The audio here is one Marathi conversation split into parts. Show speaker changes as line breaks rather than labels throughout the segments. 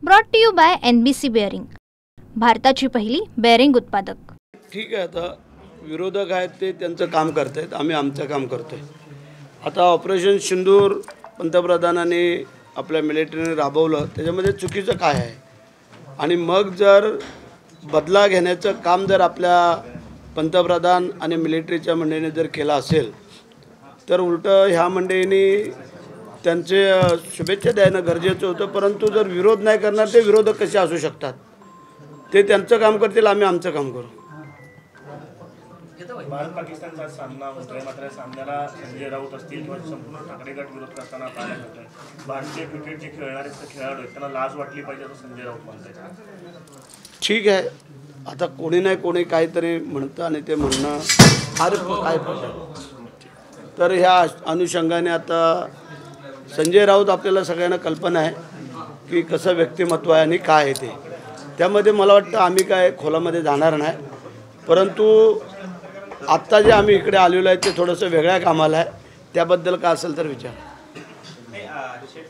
Brought to you by NBC bearing, भारताची पहिली बेअरिंग उत्पादक।
ठीक आहे, आता विरोधक आहेत ते त्यांचं काम करतायत, आम्ही आमचं काम करतोय। आता ऑपरेशन सिंदूर पंतप्रधानांनी आपल्या मिलिटरीने राबवलं, त्याच्यामध्ये चुकीचं काय आहे? आणि मग जर बदला घेण्याचं काम जर आपल्या पंतप्रधान आणि मिलिटरीच्या मंडळीने जर केलं असेल तर उलटं ह्या मंडळींनी त्यांचे शुभेच्छा देणं गरजेचं होतं। परंतु जर विरोध नाही करणार ते विरोधक कसे असू शकतात? ते त्यांचं काम करतील, आम्ही आमचं काम करू।
भारत पाकिस्तानचा सामना होतोय, मात्र सामन्याला संजय राऊत असतील किंवा संपूर्ण ठाकरे गट विरोध करताना पाहायला मिळतोय। भारतीय क्रिकेट जे खेळणारे खेळाडू आहेत त्यांना लाज वाटली पाहिजे असं संजय राऊत म्हणतात।
ठीक आहे, आता कोणी नाही कोणी काहीतरी म्हणतं आणि ते म्हणणं काय तर ह्या अनुषंगाने आता संजय राऊत आपल्याला सगळ्यांना कल्पना आहे की कसं व्यक्तिमत्व आहे आणि काय आहे ते। त्यामध्ये मला वाटतं आम्ही काय खोलामध्ये जाणार नाही, परंतु आत्ता जे आम्ही इकडे आलेलो आहे ते थोडंसं वेगळ्या कामाला आहे, त्याबद्दल काय असेल तर विचार।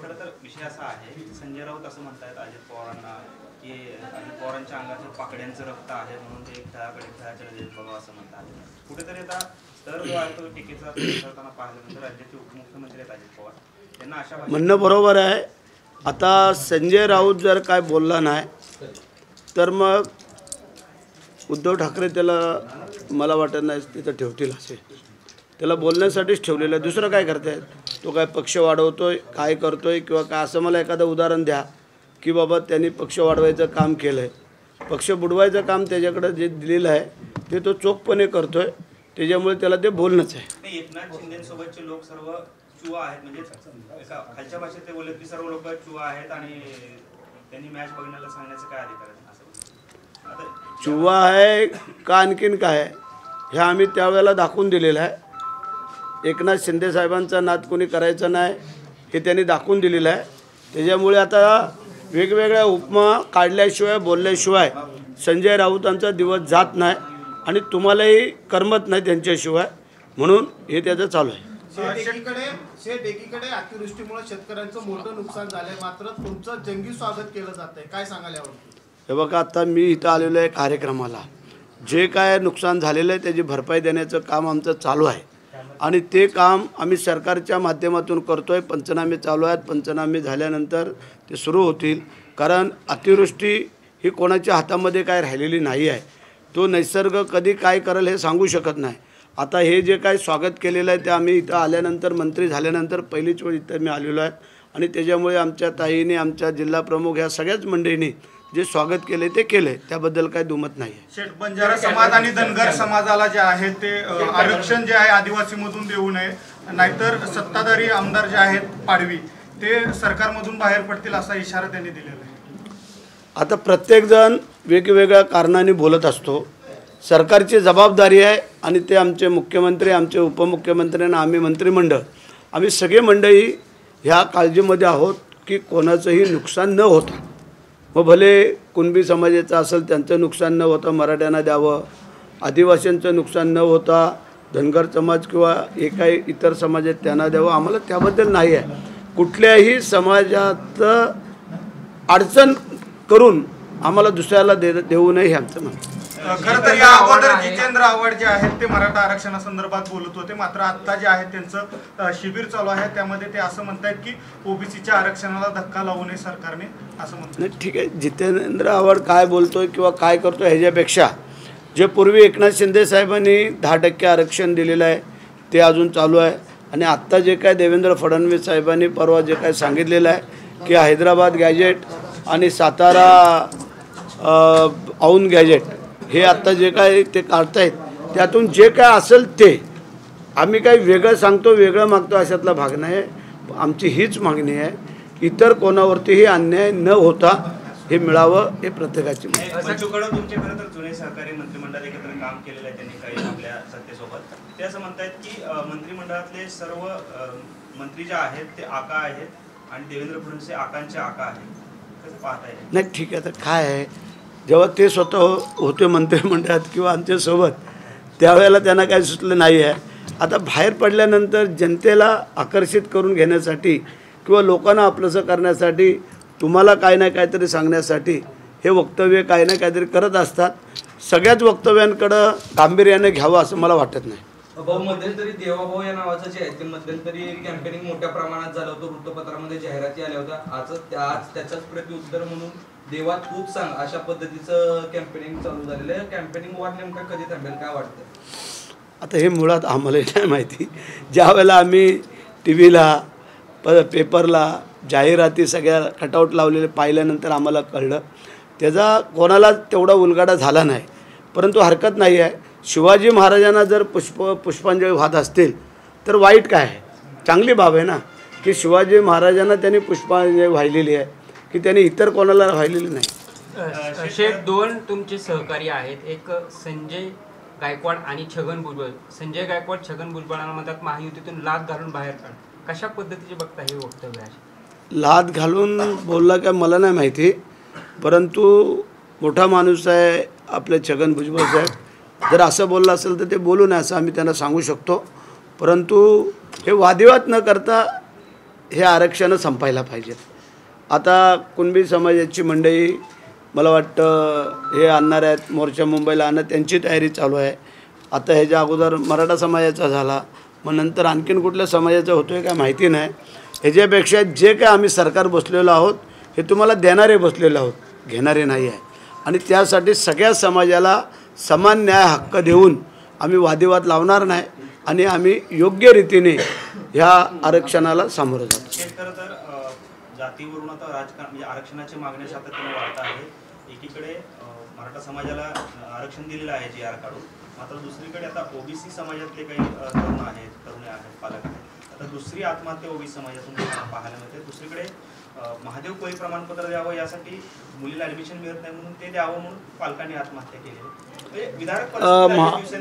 खरं तर विषय असा आहे की संजय राऊत असं म्हणतात अजित पवारांना की अजित पवारांच्या अंगात पाकड्यांचं रक्त आहे म्हणून ते खेळाच्या नजरेत बघावं असं म्हणतात। कुठेतरी आता स्तर जो आहे तो टीकेचा करताना पाहिल्यानंतर राज्याचे उपमुख्यमंत्री आहेत अजित पवार, त्यांना अशा
म्हणणं बरोबर आहे। आता संजय राऊत जर काय बोलला नाही तर मग उद्धव ठाकरे त्याला मला वाटत नाही तिथं ठेवतील, असे त्याला बोलण्यासाठीच ठेवलेलं आहे। दुसरं काय करतायत? तो काय पक्ष वाढवतोय, काय करतोय किंवा काय असं मला एखादं उदाहरण द्या की बाबा त्यांनी पक्ष वाढवायचं काम केलं आहे, पक्ष बुडवायचं काम त्याच्याकडे जे दिलेलं आहे ते तो चोखपणे करतोय, त्याच्यामुळे त्याला ते बोलणंच आहे।
एकनाथ शिंदेसोबतचे लोक सर्व चुआ आहेत, म्हणजे खालच्या भाषेत ते बोलत की सर्व लोक चुआ आहेत आणि त्यांनी मॅच बघण्याला सांगण्याचं काय अधिकार आहे?
चुवा आहे का आणखीन काय आहे हे आम्ही त्यावेळेला दाखवून दिलेलं आहे। एकनाथ शिंदे साहेबांचा नाद कोणी करायचा नाही हे त्यांनी दाखवून दिलेलं आहे। त्याच्यामुळे आता वेगवेगळ्या उपमा काढल्याशिवाय बोलल्याशिवाय संजय राऊतांचा दिवस जात नाही आणि तुम्हालाही करमत नाही त्यांच्याशिवाय, म्हणून हे त्याचं चालू आहे।
एकीकडे अतिवृष्टीमुळे शेतकऱ्यांचं मोठं नुकसान झालंय, मात्र तुमचं जंगी स्वागत केलं जातंय, काय सांगाल यावर?
हे बघा, आता मी इथं आलेलो आहे कार्यक्रमाला, जे काय नुकसान झालेलं आहे त्याची भरपाई देण्याचं काम आमचं चालू आहे आणि ते काम आम्ही सरकारच्या माध्यमातून करतो आहे। पंचनामे चालू आहेत, पंचनामे झाल्यानंतर ते सुरू होतील, कारण अतिवृष्टी ही कोणाच्या हातामध्ये काय राहिलेली नाही आहे। तो निसर्ग कधी काय करेल हे सांगू शकत नाही। आता हे जे काय स्वागत केलेलं आहे ते आम्ही इथं आल्यानंतर, मंत्री झाल्यानंतर पहिलीच वेळ इथं मी आलेलो आहे आणि त्याच्यामुळे आमच्या ताईने, आमच्या जिल्हा प्रमुख ह्या सगळ्याच मंडळींनी जे स्वागत केले ते केले, त्याबद्दल काही दुमत नाही आहे।
शेठ, बंजारा समाज आणि धनगर समाजाला जे आहे ते आरक्षण जे आहे आदिवासीमधून देऊ नये, नाहीतर सत्ताधारी आमदार जे आहेत पाडवी ते सरकारमधून बाहेर पडतील असा इशारा त्यांनी दिलेला आहे।
आता प्रत्येकजण वेगवेगळ्या कारणाने बोलत असतो, सरकारची जबाबदारी आहे आणि ते आमचे मुख्यमंत्री, आमचे उपमुख्यमंत्री आणि आम्ही मंत्रिमंडळ, आम्ही सगळे मंडळी ह्या काळजीमध्ये आहोत की कोणाचंही नुकसान न होता, मग भले कुणबी समाजाचं असेल त्यांचं नुकसान न होता मराठ्यांना द्यावं, आदिवासींचं नुकसान न होता धनगर समाज किंवा काही इतर समाज आहेत त्यांना द्यावं, आम्हाला त्याबद्दल नाही आहे। कुठल्याही समाजात अडचण करून आम्हाला दुसऱ्याला देऊ नये हे आमचं म्हणणं।
खरं तर या अगोदर जितेंद्र आव्हाड जे आहेत ते मराठा आरक्षणासंदर्भात बोलत होते, मात्र आता जे आहे त्यांचं शिबिर चालू आहे, त्यामध्ये ते असं म्हणतात की ओबीसीच्या आरक्षणाला धक्का लावू नये सरकारने, असं म्हणतात।
नाही, ठीक आहे, जितेंद्र आव्हाड काय बोलतोय किंवा काय करतोय ह्याच्यापेक्षा जे पूर्वी एकनाथ शिंदे साहेबांनी 10% आरक्षण दिलेलं आहे ते अजून चालू आहे आणि आत्ता जे काय देवेंद्र फडणवीस साहेबांनी परवा जे काय सांगितलेलं आहे की हैदराबाद गॅजेट आणि सातारा औंध गॅजेट हे आत्ता जे काय ते काढतायत त्यातून जे काय असेल ते आम्ही काही वेगळं सांगतो, वेगळं मागतो अशातला भाग नाही। आमची हीच मागणी आहे, इतर कोणावरतीही अन्याय न होता हे मिळावं हे प्रत्येकाची मागणी आहे।
तुमचे खरं तर जुने सहकारी मंत्रिमंडळात एकत्र काम केलेलं आहे त्यांनी काही आपल्या सत्तेसोबत, ते असं म्हणतात की मंत्रिमंडळातले सर्व मंत्री जे आहेत ते आका आहेत आणि देवेंद्र फडणवीस हे आकांचे आका आहेत, कसं पाहताय?
नाही, ठीक आहे, आता काय आहे, जेव्हा ते स्वतः होते मंत्रिमंडळात किंवा आमच्यासोबत त्यावेळेला त्यांना काही सुचलं नाही आहे। आता बाहेर पडल्यानंतर जनतेला आकर्षित करून घेण्यासाठी किंवा लोकांना आपलंसं करण्यासाठी तुम्हाला काय ना काहीतरी सांगण्यासाठी हे वक्तव्य काही ना काहीतरी करत असतात. सगळ्याच वक्तव्यांकडं गांभीर्याने घ्यावं असं मला वाटत नाही.
भाऊ, मध्यंतरी देवाभाऊ या नावाचं जे आहे ते मध्यंतरी कॅम्पेनिंग मोठ्या प्रमाणात झालं होतं, वृत्तपत्रामध्ये जाहिराती आल्या होत्या. आज त्याच्याच प्रत्युत्तर म्हणून देवा तूच सांग अशा पद्धतीचं कॅम्पेनिंग चालू झालेलं आहे. कॅम्पेनिंग वॉर नेमका कधी थांबेल काय वाटतं?
आता हे मुळात आम्हाला नाही माहिती. ज्या वेळेला आम्ही टी व्हीला पेपरला जाहिराती सगळ्या कटआउट लावलेले पाहिल्यानंतर आम्हाला कळलं. त्याचा कोणाला तेवढा उलगडा झाला नाही. परंतु हरकत नाही आहे. शिवाजी महाराजांना जर पुष्पांजली वाहत असतील तर वाईट काय आहे? चांगली बाब आहे ना की शिवाजी महाराजांना त्यांनी पुष्पांजली वाहिलेली आहे की त्यांनी इतर कोणाला वाहिलेली नाही.
शेठ, दोन तुमचे सहकारी आहेत, एक संजय गायकवाड आणि छगन भुजबळ. संजय गायकवाड छगन भुजबळांना म्हणतात महायुतीतून लाद घालून बाहेर काढ. कशा पद्धतीचे बघता हे वक्तव्य आहे?
लाद घालून बोलला काय मला नाही माहिती, परंतु मोठा माणूस आहे आपले छगन भुजबळ साहेब. जर असं बोललं असेल तर ते बोलू नये असं आम्ही त्यांना सांगू शकतो. परंतु हे वादिवाद न करता हे आरक्षण संपायला पाहिजे. आता कुणबी समाजाची मंडळी मला वाटतं हे आणणार आहेत, मोर्चा मुंबईला आणणं त्यांची तयारी चालू आहे. आता ह्याच्या अगोदर मराठा समाजाचा झाला, मग नंतर आणखीन कुठल्या समाजाचा होतो आहे काय माहिती नाही. ह्याच्यापेक्षा जे काय आम्ही सरकार बसलेलो आहोत हे तुम्हाला देणारे बसलेलो आहोत, घेणारे नाही आहे. आणि त्यासाठी सगळ्या समाजाला समान न्याय हक्क देऊन आम्ही वादिवाद लावणार नाही आणि आम्ही योग्य रीतीने ह्या आरक्षणाला सामोरं जातो.
खरं तर जातीवरून आता राजकारण म्हणजे आरक्षणाची मागणी सातत्याने वाढत आहे. एकीकडे मराठा समाजाला आरक्षण दिलेलं आहे जी आर काढून, मात्र दुसरीकडे आता ओबीसी समाजातले काही तरुण आहेत, तरुणी आहेत, पालक आहेत. आता दुसरी आत्महत्या ओबीसी समाजातून पाहायला मिळते. दुसरीकडे महादेव कोळी प्रमाणपत्र द्यावं यासाठी मुलीला ॲडमिशन मिळत नाही म्हणून ते द्यावं म्हणून पालकांनी आत्महत्या केली.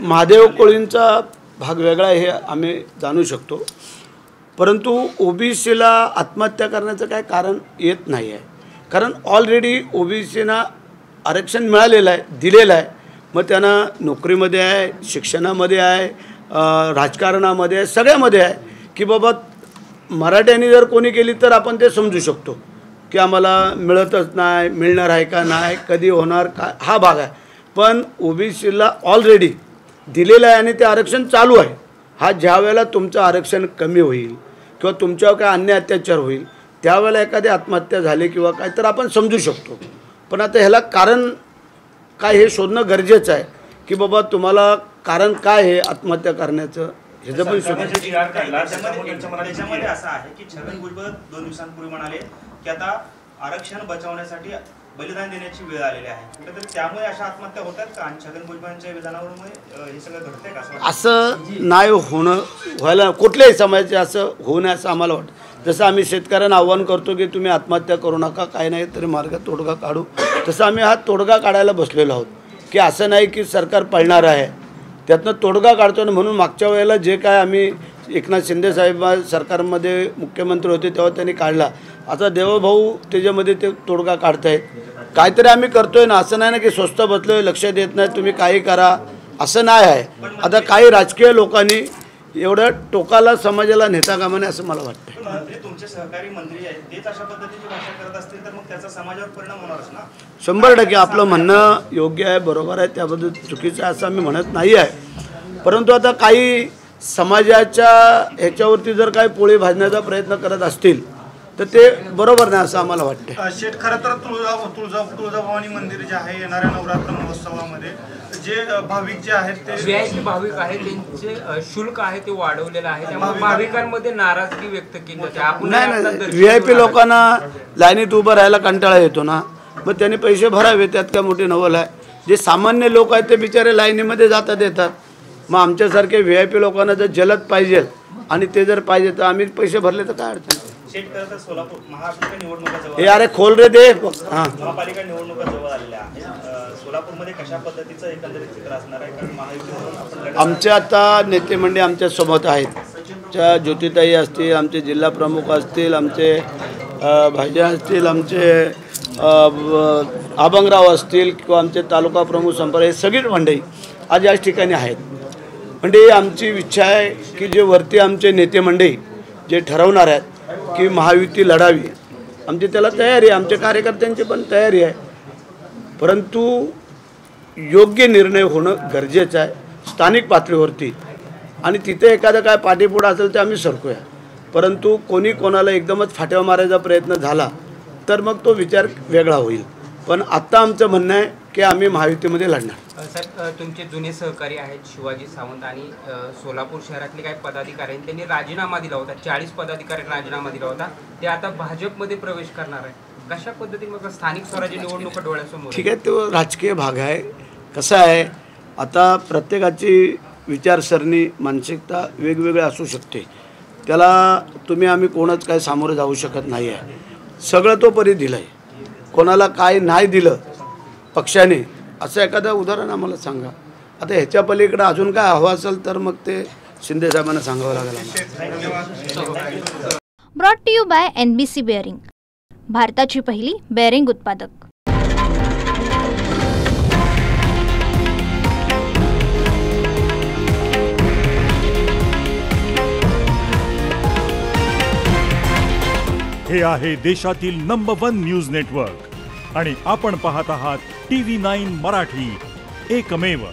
महादेव कोळींचा भाग वेगळा हे आम्ही जाणू शकतो, परंतु ओबीसीला आत्महत्या करण्याचं काय कारण येत नाही आहे. कारण ऑलरेडी ओबीसीना आरक्षण मिळालेलं आहे, दिलेलं आहे. मग त्यांना नोकरीमध्ये आहे, शिक्षणामध्ये आहे, राजकारणामध्ये आहे, सगळ्यामध्ये आहे की बाबा मराठ्यांनी जर कोणी केली तर आपण ते समजू शकतो की आम्हाला मिळतच नाही, मिळणार आहे का नाही, कधी होणार का, हा भाग आहे. पण ओबीसीला ऑलरेडी दिलेलं आहे आणि ते आरक्षण चालू आहे. हा ज्या वेळेला तुमचं आरक्षण कमी होईल किंवा तुमच्यावर काय अन्याय अत्याचार होईल त्यावेळेला एखादी आत्महत्या झाली किंवा काय तर आपण समजू शकतो. पण आता ह्याला कारण काय हे शोधणं गरजेचं आहे की बाबा तुम्हाला कारण काय आहे आत्महत्या करण्याचं ह्याचं पण
त्याच्यामध्ये असं आहे की छगन भुजबळ 2 दिवसांपूर्वी म्हणाले की आता आरक्षण बचावण्यासाठी बलिदान देण्याची वेळ आलेली आहे. कुठेतरी त्यामुळे अशा आत्महत्या होतात का? आणि छगन भुजबळांच्या विधानामुळे हे सगळं घडतंय का?
असं नाही व्हायला कुठल्याही समाजाचे असं होऊ नये असं आम्हाला वाटतं. जसं आम्ही शेतकऱ्यांना आव्हान करतो की तुम्ही आत्महत्या करू नका, काय नाही तरी मार्ग तोडगा काढू, तसं आम्ही हा तोडगा काढायला बसलेलो आहोत की असं नाही की सरकार पळणार आहे, त्यातनं तोडगा काढतो. आणि म्हणून मागच्या वेळेला जे काय आम्ही एकनाथ शिंदे साहेब सरकारमध्ये मुख्यमंत्री होते तेव्हा त्यांनी काढला, आता देवभाऊ त्याच्यामध्ये ते तोडगा काढतायत. काहीतरी आम्ही करतोय ना, असं नाही ना की स्वस्त बसलोय लक्ष देत नाही तुम्ही काही करा असं नाही आहे. आता काही राजकीय लोकांनी एवढं टोकाला समाजाला नेता कामा नये असं मला वाटतं.
तुमचे सहकारी मंत्री आहेत तेच अशा पद्धतीची भाषा करत असतील तर मग त्याचा समाजावर परिणाम होणारच ना.
100% आपलं म्हणणं योग्य आहे, बरोबर आहे, त्याबद्दल चुकीचं आहे असं आम्ही म्हणत नाही आहे. परंतु आता काही समाजाच्या ह्याच्यावरती जर काही पोळी भाजण्याचा प्रयत्न करत असतील तर ते बरोबर नाही असं आम्हाला वाटतं.
शेठ, खरं तर तुळजाभवानी मंदिर जे आहे येणाऱ्या नवरात्र महोत्सवामध्ये जे भाविक जे आहेत ते
VIP भाविक आहेत त्यांचे शुल्क आहे ते वाढवलेलं आहे, त्यामुळे भाविकांमध्ये नाराजगी व्यक्त केली जाते. आपण
नाही VIP लोकांना लाईनीत उभं राहायला कंटाळा येतो ना, मग त्यांनी पैसे भरावे, त्यात काय मोठी नवल आहे. जे सामान्य लोक आहेत ते बिचारे लाईनीमध्ये जातात येतात. मग आमच्यासारखे VIP लोकांना जर जलद पाहिजे आणि ते जर पाहिजे तर आम्ही पैसे भरले तर काय अडचण.
सोलापूर महापालिका निवडणुका जवळ
हे अरे खोल रे दे. हां,
महापालिका निवडणुका जवळ आलेल्या आहेत. सोलापूरमध्ये कशा पद्धतीचं एकंदरीत चित्र असणार आहे? कारण महायुतीवरून
आमच्या आता नेते मंडळी आमच्या सोबत आहेत. त्या ज्योतिताई असतील, आमचे जिल्हा प्रमुख असतील, आमचे भाज्या असतील, आमचे आबंगराव असतील किंवा आमचे तालुका प्रमुख संपर्क, हे सगळीच मंडळी आज याच ठिकाणी आहेत. म्हणजे आमची इच्छा आहे की जे वरती आमचे नेते मंडळी जे ठरवणार आहेत की महायुती लढावी आमची त्याला तयारी आहे, आमच्या कार्यकर्त्यांची पण तयारी आहे. परंतु योग्य निर्णय होणं गरजेचं आहे स्थानिक पातळीवरती. आणि तिथे एखादं काय पाठीपुढं असेल ते आम्ही सरकूया. परंतु कोणी कोणाला एकदमच फाट्या मारायचा प्रयत्न झाला तर मग तो विचार वेगळा होईल. पण आत्ता आमचं म्हणणं आहे की आम्ही महायुतीमध्ये लढणार.
सर, तुमचे जुने सहकारी आहेत शिवाजी सावंत आणि सोलापूर शहरातले काही पदाधिकारी आहेत, त्यांनी राजीनामा दिला होता. 40 पदाधिकाऱ्यांनी राजीनामा दिला होता. ते आता भाजपमध्ये प्रवेश करणार आहे. कशा पद्धतीने मग स्थानिक स्वराज्य निवडणूक डोळ्यासमोर?
ठीक आहे, तो राजकीय भाग आहे. कसं आहे, आता प्रत्येकाची विचारसरणी मानसिकता वेगवेगळी असू शकते. त्याला तुम्ही आम्ही कोणच काय सामोरं जाऊ शकत नाही आहे. सगळं तो परी दिलं आहे. कोणाला काय नाही दिलं पक्षाने असं एखादं उदाहरण आम्हाला सांगा. आता ह्याच्या पलीकडे अजून काय हवं असेल तर मग ते शिंदे साहेबांना सांगावं लागेल.
Brought to you by NBC bearing, भारताची पहिली बेअरिंग उत्पादक.
हे आहे देशातील नंबर 1 न्यूज नेटवर्क आणि आपण पाहत आहात TV9 मराठी, एकमेव.